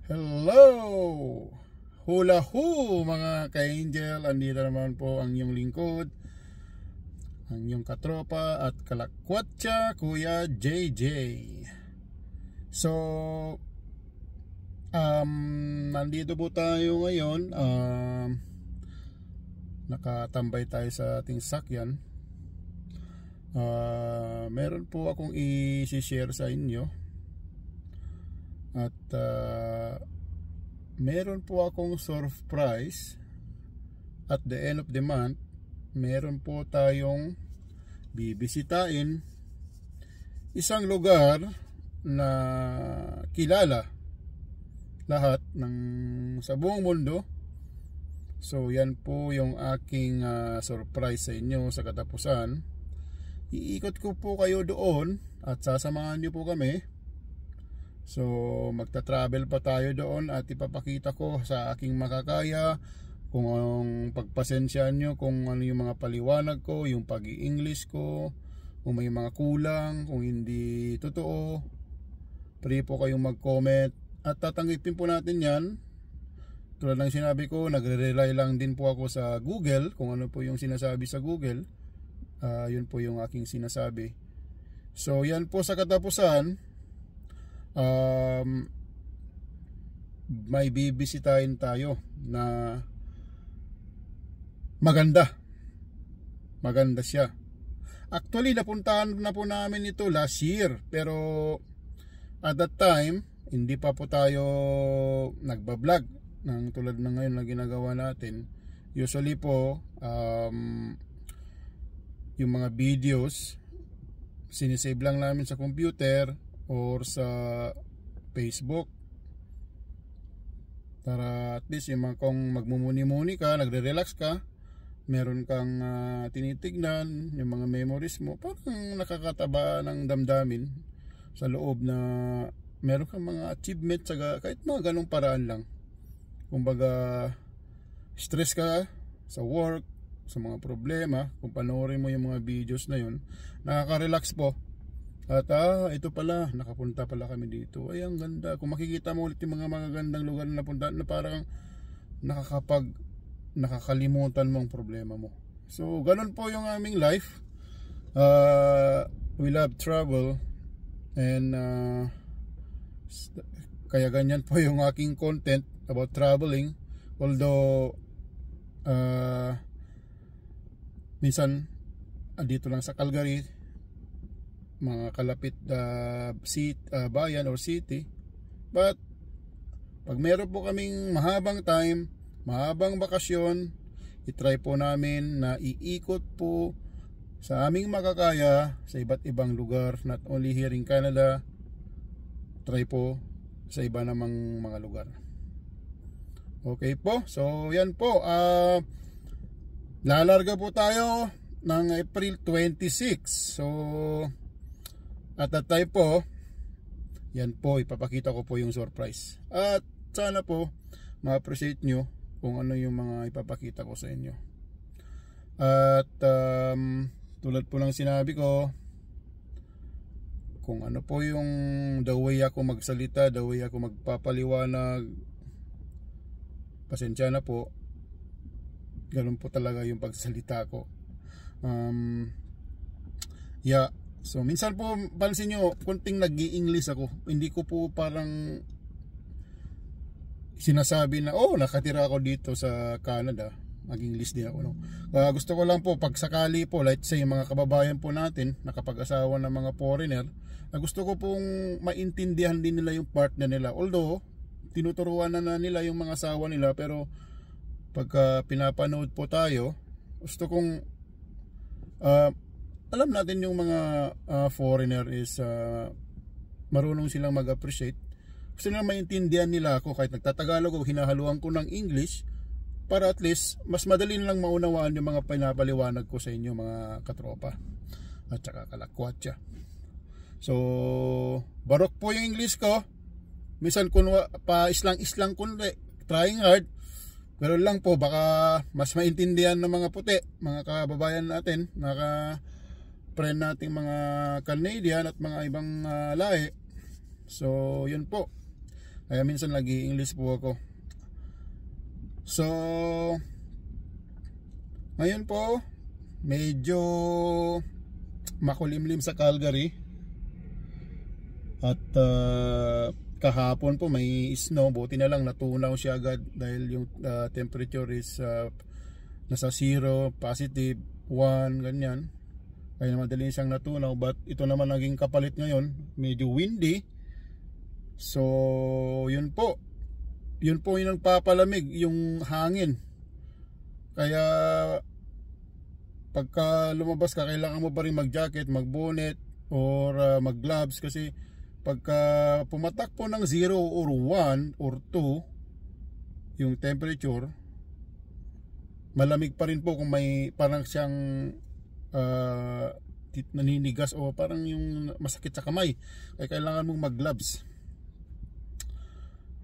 Hello! Hula ho mga ka-angel, andito naman po ang iyong lingkod, ang iyong katropa at kalakwatsa, Kuya JJ. So, nandito po tayo ngayon, nakatambay tayo sa ating sakyan. Meron po akong i-share sa inyo. At meron po akong surprise. At the end of the month, meron po tayong bibisitahin isang lugar na kilala lahat ng sa buong mundo. So yan po yung aking surprise sa inyo sa katapusan. Iikot ko po kayo doon at sasamahan niyo po kami. So magta-travel pa tayo doon at ipapakita ko sa aking makakaya kung anong pagpasensyaan nyo, kung ano yung mga paliwanag ko, yung pag-i-English ko, kung may mga kulang, kung hindi totoo. Pwede po kayong mag-comment at tatanggipin po natin yan. Tulad ng sinabi ko, nagre-rely lang din po ako sa Google, kung ano po yung sinasabi sa Google. Yun po yung aking sinasabi. So yan po sa katapusan. May bibisitahin tayo na maganda siya. Actually napuntahan na po namin ito last year, pero at that time hindi pa po tayo nagbablog ng tulad ng ngayon na ginagawa natin. Usually po yung mga videos sinisave lang namin sa computer or sa Facebook para at least yung kung magmumuni-muni ka, nagre-relax ka, meron kang tinitignan, yung mga memories mo, parang nakakataba ng damdamin sa loob na meron kang mga achievement kahit mga ganong paraan lang. Kumbaga stress ka sa work, sa mga problema, kung panoorin mo yung mga videos na yun, nakaka-relax po. At ito pala, nakapunta pala kami dito. Ay, ang ganda. Kung makikita mo ulit yung mga magagandang lugar na napunta, na parang nakakalimutan mo ang problema mo. So, ganun po yung aming life. We love travel. And kaya ganyan po yung aking content about traveling. Although minsan dito lang sa Calgary, mga kalapit bayan or city. But pag meron po kaming mahabang time, mahabang bakasyon, itry po namin na iikot po sa aming makakaya sa iba't ibang lugar, not only here in Canada, try po sa iba namang mga lugar. Okay po, so yan po, lalarga po tayo ng April 26. So at that time po, yan po, ipapakita ko po yung surprise. At sana po ma-appreciate nyo kung ano yung mga ipapakita ko sa inyo. At tulad po ng sinabi ko, kung ano po yung the way ako magsalita, the way ako magpapaliwanag, pasensya na po. Ganun po talaga yung pagsalita ko. So minsan po pansin nyo, kunting nag-i-English ako. Hindi ko po parang sinasabi na nakatira ako dito sa Canada, mag-English din ako, no? Gusto ko lang po pag sakali po, let's say mga kababayan po natin nakapag-asawa ng mga foreigner, gusto ko pong maintindihan din nila yung partner nila. Although tinuturuan na nila yung mga asawa nila, pero pagka pinapanood po tayo, gusto kong alam natin yung mga foreigner is marunong silang mag-appreciate. Gusto nila maintindihan nila ako kahit nagtatagalog o hinahaluan ko ng English, para at least mas madali lang maunawaan yung mga pinapaliwanag ko sa inyo, mga katropa at saka kalakwatsa. So barok po yung English ko. Minsan pa islang kunti, trying hard. Pero lang po, baka mas maintindihan ng mga puti, mga kababayan natin, mga friend nating mga Canadian at mga ibang lahi. So yun po. Kaya minsan nag-i-English po ako. So ngayon po medyo makulimlim sa Calgary. At kahapon po may snow, buti na lang natunaw siya agad dahil yung temperature is nasa 0, positive 1, ganyan. Kaya madali siyang natunaw. But ito naman naging kapalit ngayon, medyo windy. So yun po yung nagpapalamig, yung hangin. Kaya pagka lumabas ka, kailangan mo pa rin mag-jacket, mag-bonnet or mag-gloves, kasi pagka pumatak po ng 0 or 1 or 2 yung temperature, malamig pa rin po kung may parang siyang naninigas o parang yung masakit sa kamay. Kaya kailangan mong mag-gloves.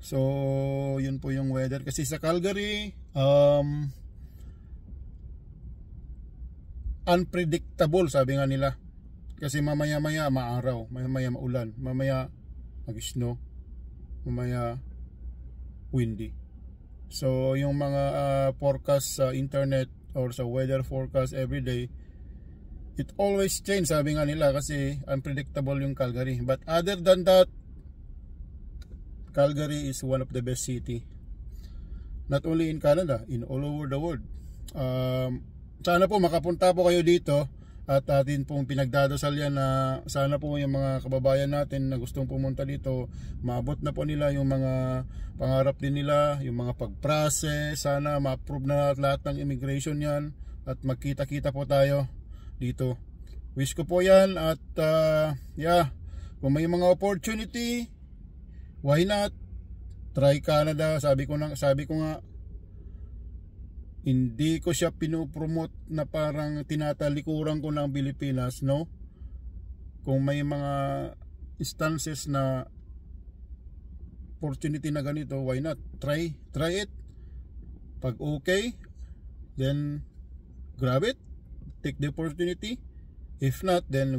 So yun po yung weather. Kasi sa Calgary unpredictable, sabi nga nila. Kasi mamaya-maya maaraw, mamaya maulan, mamaya mag-snow, mamaya windy. So yung mga forecast sa internet or sa weather forecast everyday, it always change, sabi nga nila, kasi unpredictable yung Calgary. But other than that, Calgary is one of the best city, not only in Canada, in all over the world. Sana po makapunta po kayo dito. At atin pong pinagdadasal yan na sana po yung mga kababayan natin na gustong pumunta dito, maabot na po nila yung mga pangarap din nila, yung mga pag-process. Sana ma-approve na lahat ng immigration yan at magkita-kita po tayo dito. Wish ko po yan. At yeah, kung may mga opportunity, why not? Try Canada. Sabi ko nga, hindi ko siya pinopromote na parang tinatalikuran ko ng Pilipinas, no? Kung may mga instances na opportunity na ganito, why not? Try it. Pag okay, then grab it, take the opportunity. If not, then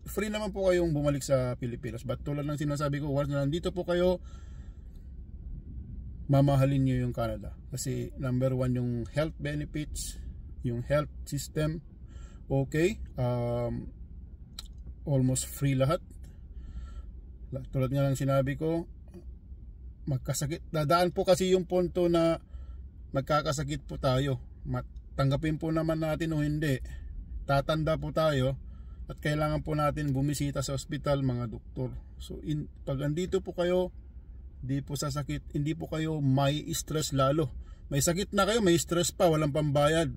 free naman po kayong bumalik sa Pilipinas. But tulad ng sinasabi ko, once na nandito po kayo, mamahalin nyo yung Canada. Kasi number 1 yung health benefits, yung health system, okay, almost free lahat. Tulad nga lang sinabi ko, magkasakit, dadaan po kasi yung punto na magkakasakit po tayo. Tanggapin po naman natin o hindi, tatanda po tayo at kailangan po natin bumisita sa ospital, mga doktor. So pag andito po kayo, hindi po sasakit, hindi po kayo may stress lalo. May sakit na kayo, may stress pa, walang pambayad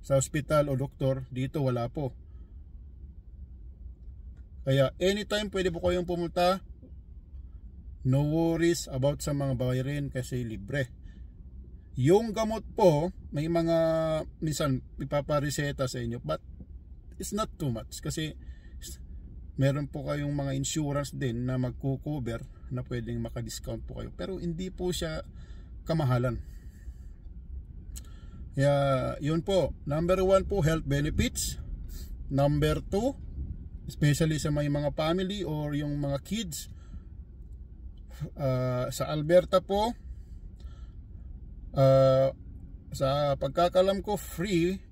sa ospital o doktor. Dito wala po. Kaya anytime pwede po kayong pumunta. No worries about sa mga bayarin kasi libre. Yung gamot po, may mga minsan ipapareseta sa inyo, but it's not too much kasi meron po kayong mga insurance din na magko-cover na pwedeng maka-discount po kayo, pero hindi po siya kamahalan. Kaya yun po, number 1 po, health benefits. Number 2, especially sa may mga family or yung mga kids, sa Alberta po, sa pagkakalam ko, free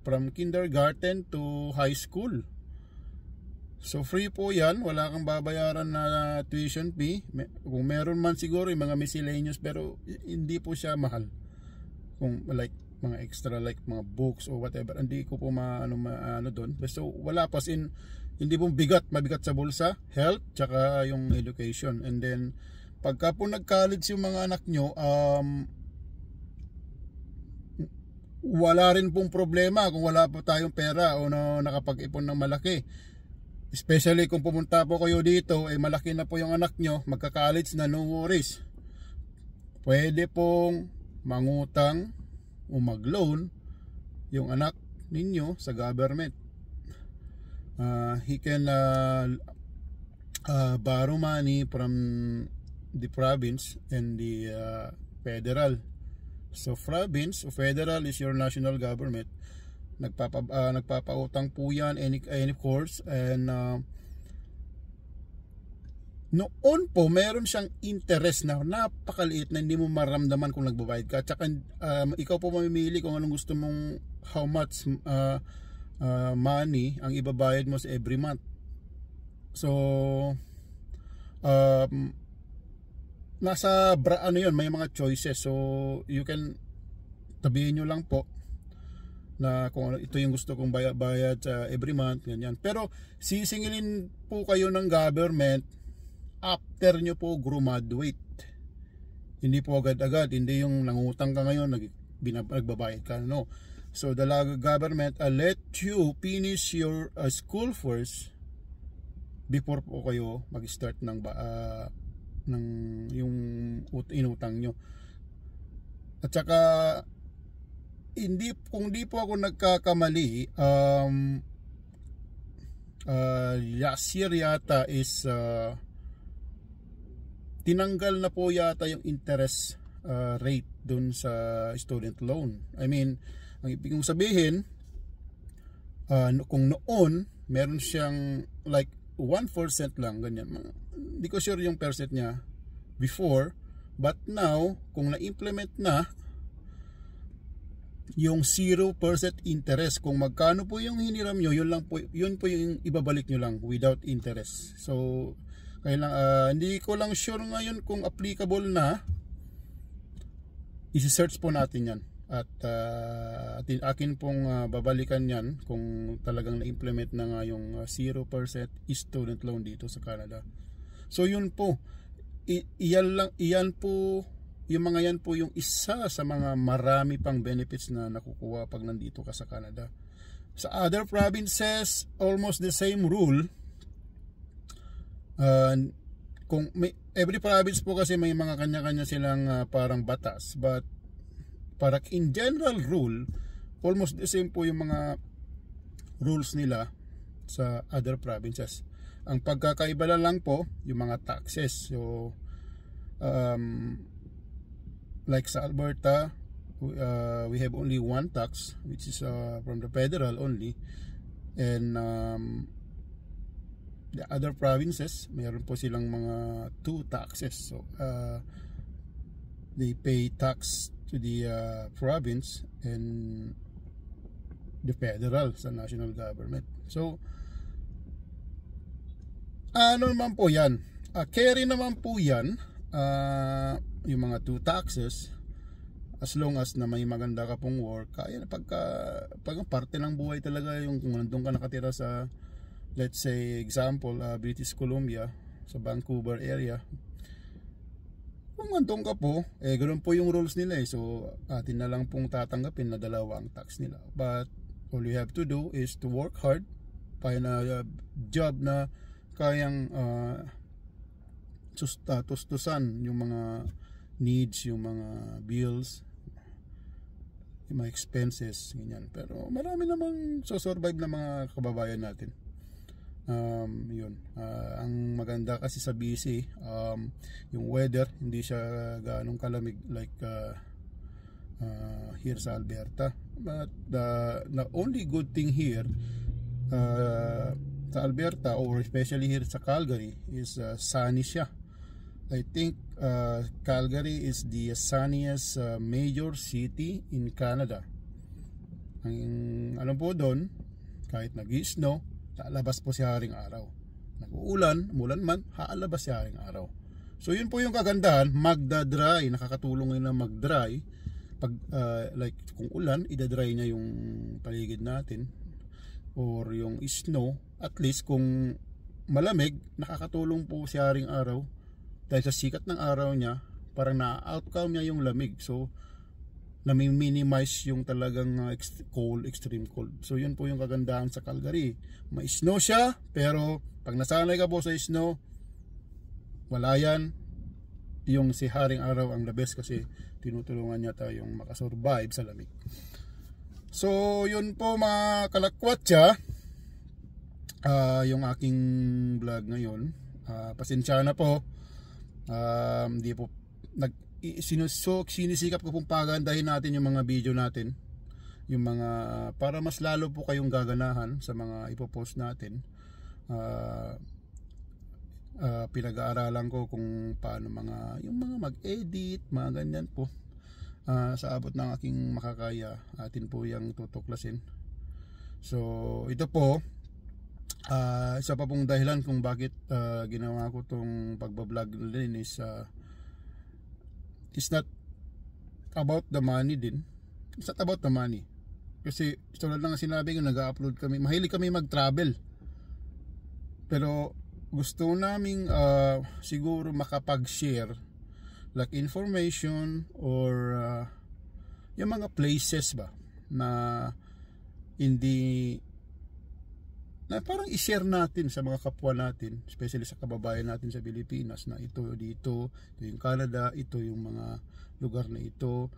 from kindergarten to high school. So free po yan, wala kang babayaran na tuition fee. Kung meron man siguro yung mga miscellaneous, pero hindi po siya mahal. Kung like mga extra like mga books or whatever, hindi ko po maano doon. So wala pa, hindi po mabigat sa bulsa, health tsaka yung education. And then pagka po nag-college yung mga anak nyo, wala rin pong problema kung wala po tayong pera o nakapag-ipon ng malaki. Especially kung pumunta po kayo dito, malaki na po yung anak nyo, magka-college na, no worries. Pwede pong mangutang o mag-loan yung anak ninyo sa government. He can borrow money from the province and the federal. So province o federal is your national government. Nagpapautang po yan any course, and Noon po, meron siyang interest na napakaliit na hindi mo maramdaman kung nagbabayad ka. At saka ikaw po mamimili kung anong gusto mong, how much money ang ibabayad mo sa every month. So, nasa ano yun, may mga choices. So, you can, tabihin nyo lang po na kung ito yung gusto kong bayad sa every month, ganyan. Pero, sisingilin po kayo ng government after nyo po graduate. Hindi po agad-agad, hindi yung nangutang ka ngayon, nagbabayad ka, no. So the government let you finish your school first before po kayo mag-start ng yung inutang nyo. At saka kung di po ako nagkakamali, last year yata is tinanggal na po yata yung interest rate dun sa student loan. I mean, ang ibig kong sabihin, kung noon meron siyang like 1% lang, ganyan. Hindi ko sure yung percent niya before, but now kung na-implement na yung 0% interest, kung magkano po yung hiniram nyo, yun po yung ibabalik nyo lang without interest. So hindi ko lang sure ngayon kung applicable na. I-search po natin yan at akin pong babalikan yan kung talagang na-implement na nga yung 0% student loan dito sa Canada. So yun po, iyan po yung mga yan po yung isa sa mga marami pang benefits na nakukuha pag nandito ka sa Canada. Sa other provinces, almost the same rule. Kung every province po kasi may mga kanya-kanya silang parang batas, but para in general rule, almost the same po yung mga rules nila sa other provinces. Ang pagkakaiba lang po yung mga taxes. So like sa Alberta, we have only one tax, which is from the federal only, and the other provinces, mayroon po silang mga 2 taxes. So they pay tax to the province and the federal sa national government. So ano naman po yan, carry naman po yan, yung mga 2 taxes, as long as na may maganda ka pong work, kaya na pag parte ng buhay talaga yung kung nandun ka nakatira sa, let's say example, British Columbia, sa Vancouver area. Kung nandun ka po, ganoon po yung rules nila so atin na lang pong tatanggapin na dalawa ang tax nila. But all you have to do is to work hard, find a job na kayang tustusan yung mga needs, yung mga bills, yung mga expenses, ganyan. Pero marami namang survive na mga kababayan natin. Yun, ang maganda kasi sa BC, yung weather hindi siya gaanong kalamig like here sa Alberta. But the only good thing here sa Alberta, or especially here sa Calgary, is sunny siya. I think Calgary is the sunniest major city in Canada. Ang alam po doon, kahit nag-snow, lalabas po si haring araw. Nag-uulan, umulan man, haalabas si haring araw. So yun po yung kagandahan, magda-dry, nakakatulong yun na mag-dry. Pag like kung ulan, idadry niya yung paligid natin, or yung snow. At least kung malamig, nakakatulong po si haring araw dahil sa sikat ng araw niya, parang na-outcome niya yung lamig. So na-minimize yung talagang cold, extreme cold. So yun po yung kagandahan sa Calgary. May snow siya, pero pag nasanay ka po sa snow, wala yan. Yung si haring araw ang the best kasi tinutulungan niya tayong makasurvive sa lamig. So yun po mga kalakwatsa, yung aking vlog ngayon. Pasensya na po, hindi po sinisikap ko pong pagandahin natin yung mga video natin, yung mga para mas lalo po kayong gaganahan sa mga ipopost natin. pinag-aaralan ko kung paano yung mga mag-edit, mga ganyan po. Sa abot ng aking makakaya, atin po yung tutuklasin. So ito po, isa pa pong dahilan kung bakit ginawa ko tong pagbablog din is it's not about the money din. It's not about the money. Kasi tulad lang sinabi ko, nag-upload kami, mahilig kami mag-travel, pero gusto naming siguro makapag-share like information or yung mga places ba na hindi na parang i-share natin sa mga kapwa natin, especially sa kababayan natin sa Pilipinas, na ito yung Canada, ito yung mga lugar na ito.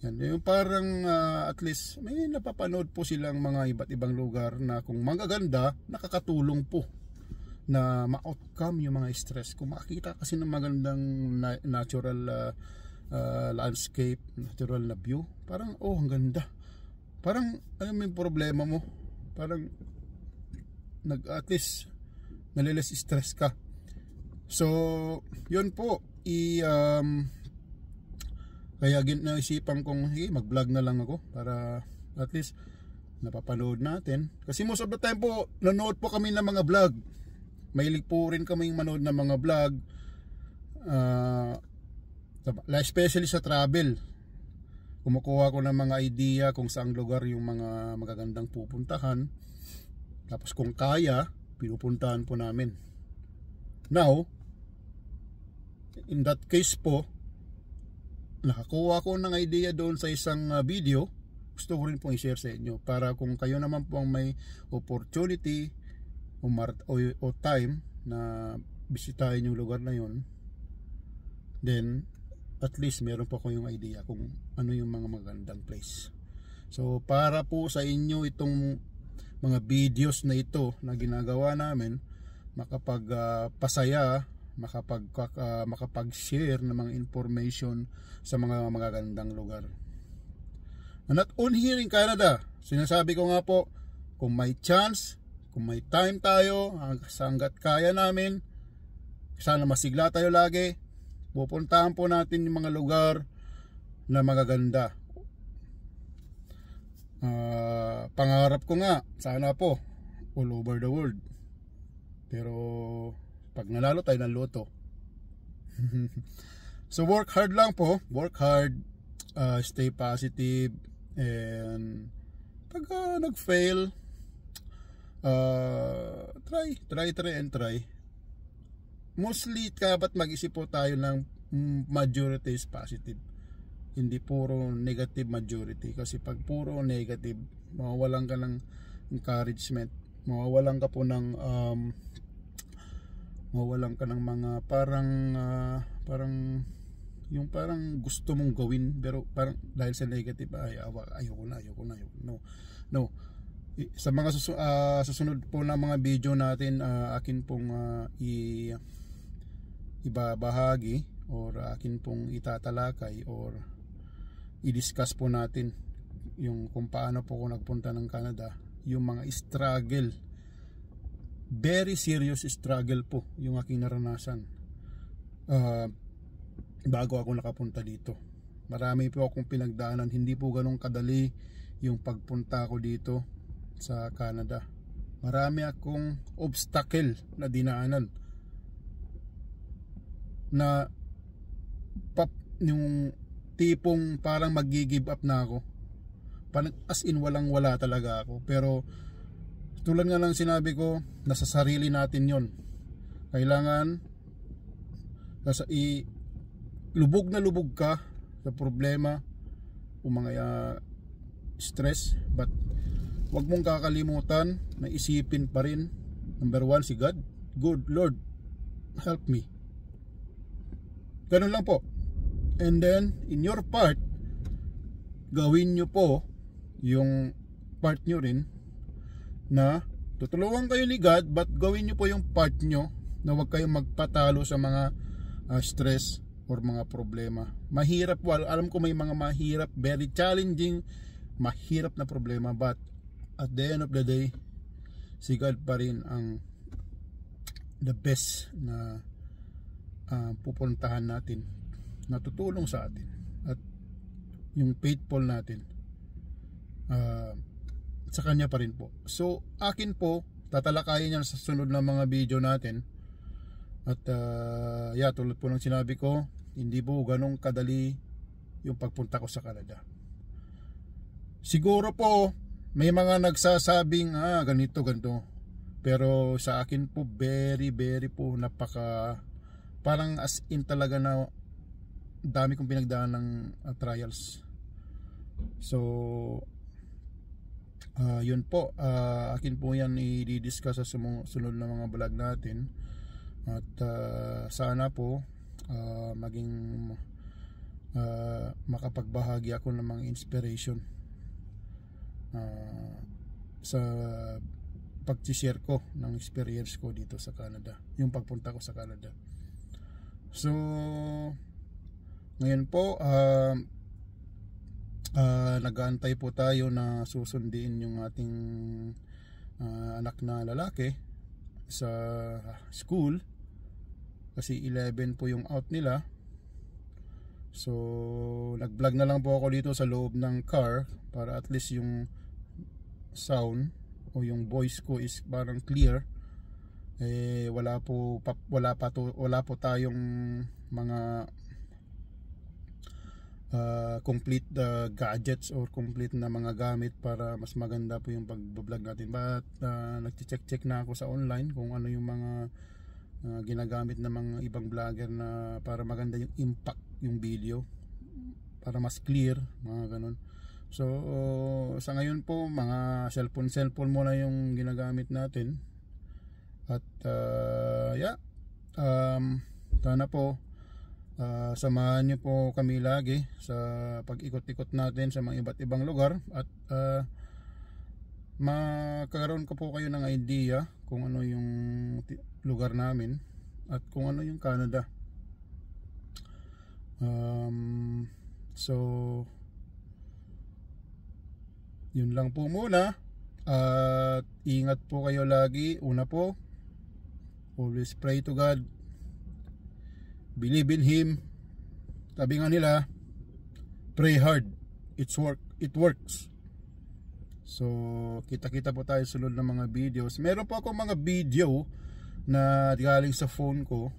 Yan, yung parang at least may napapanood po silang mga iba't ibang lugar na kung magaganda, nakakatulong po na ma-outcome yung mga stress. Kung makakita kasi ng magandang natural landscape, natural na view, parang ang ganda. Parang may problema mo, parang at least nalilis stress ka. So yun po, kaya naisipan kong mag-vlog na lang ako para at least napapanood natin. Kasi most of the time po, nanood po kami ng mga vlog. Mahilig po rin kami manood ng mga vlog, especially sa travel. Kumukuha ko ng mga idea kung saang lugar yung mga magagandang pupuntahan. Tapos kung kaya, pinupuntahan po namin. Now, in that case po, nakakuha ko ng idea doon sa isang video, gusto ko rin pong i-share sa inyo para kung kayo naman po ang may opportunity o time na bisitahin yung lugar na yon, then at least meron po kayong idea kung ano yung mga magandang place. So para po sa inyo itong mga videos na ito na ginagawa namin, makapagpasaya, makapag-share ng mga information sa mga magagandang lugar. And not only here in Canada, sinasabi ko nga po, kung may chance, kung may time tayo, hanggat kaya namin, sana masigla tayo lagi, pupuntahan po natin yung mga lugar na magaganda. Pangarap ko nga, sana po, all over the world. Pero pag nanalo tayo ng loto. So work hard lang po, work hard, stay positive, and pag nag-fail, try. Mostly dapat mag-isip po tayo ng majority is positive, hindi puro negative majority. Kasi pag puro negative, mawawalan ka ng encouragement, mawawalan ka po ng mawalan ka ng mga parang yung parang gusto mong gawin, pero parang dahil sa negative, ayoko na. No. Sa mga susunod po na mga video natin, akin pong ibabahagi or akin pong itatalakay or i-discuss po natin yung kung paano po ako nagpunta ng Canada, yung mga struggle, very serious struggle po yung aking naranasan bago ako nakapunta dito. Marami po akong pinagdaanan, hindi po ganun kadali yung pagpunta ko dito sa Canada. Marami akong obstacle na dinaanan na yung tipong parang mag-give up na ako, as in walang wala talaga ako. Pero tulad nga lang sinabi ko, nasa sarili natin yon. Kailangan lubog na lubog ka sa problema o mga stress, but wag mong kakalimutan na isipin pa rin, number one, si God. Good Lord, help me. Ganun lang po. And then in your part, gawin nyo po yung part nyo rin, na tutulungan kayo ni God, but gawin nyo po yung part nyo na huwag kayong magpatalo sa mga stress or mga problema. Mahirap po, alam ko may mga mahirap, very challenging, mahirap na problema, but at the end of the day, si God pa rin ang the best na pupuntahan natin, na tutulong sa atin, at yung faithful natin sa kanya pa rin po. So akin po, tatalakayin yan sa sunod na mga video natin. At tulad po ng sinabi ko, hindi po ganong kadali yung pagpunta ko sa Canada. Siguro po may mga nagsasabing ganito, pero sa akin po very po parang as in talaga na dami kong pinagdaan ng trials. So yun po, akin po yan i-discuss sa sunod na mga vlog natin. At sana po maging makapagbahagi ako ng mga inspiration sa pag-share ko ng experience ko dito sa Canada, yung pagpunta ko sa Canada. So ngayon po nag-aantay po tayo na susundiin yung ating anak na lalaki sa school, kasi 11 po yung out nila. So nag-vlog na lang po ako dito sa loob ng car para at least yung sound o yung voice ko is parang clear. Wala po tayong mga complete gadgets or complete na mga gamit para mas maganda po yung pag-vlog natin. But nag-check na ako sa online kung ano yung mga ginagamit ng mga ibang vlogger na para maganda yung impact yung video, para mas clear, mga ganun. So sa ngayon po mga cellphone muna yung ginagamit natin. At sana po samahan niyo po kami lagi sa pag-ikot-ikot natin sa mga iba't ibang lugar, at makakaroon ko po kayo ng idea kung ano yung lugar namin at kung ano yung Canada. So yun lang po muna, at ingat po kayo lagi. Una po, always pray to God, believe in Him. Sabi nga nila, pray hard, it works. So kita-kita po tayo sunod ng mga videos. Meron po ako mga video na galing sa phone ko,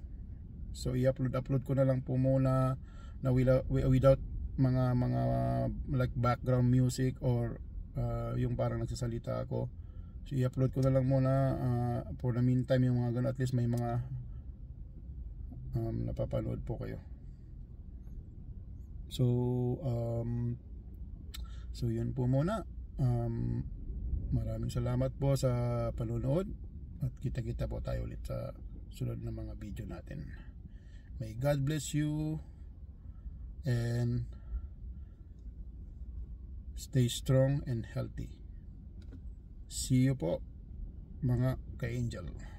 so i-upload ko na lang po muna na without mga like background music or yung parang nagsasalita ako. So i-upload ko na lang muna for the meantime yung mga ganun, at least may mga napapanood po kayo. So yun po muna. Maraming salamat po sa panonood, at kita-kita po tayo ulit sa sunod na mga video natin. May God bless you and stay strong and healthy. See you po mga ka-angel.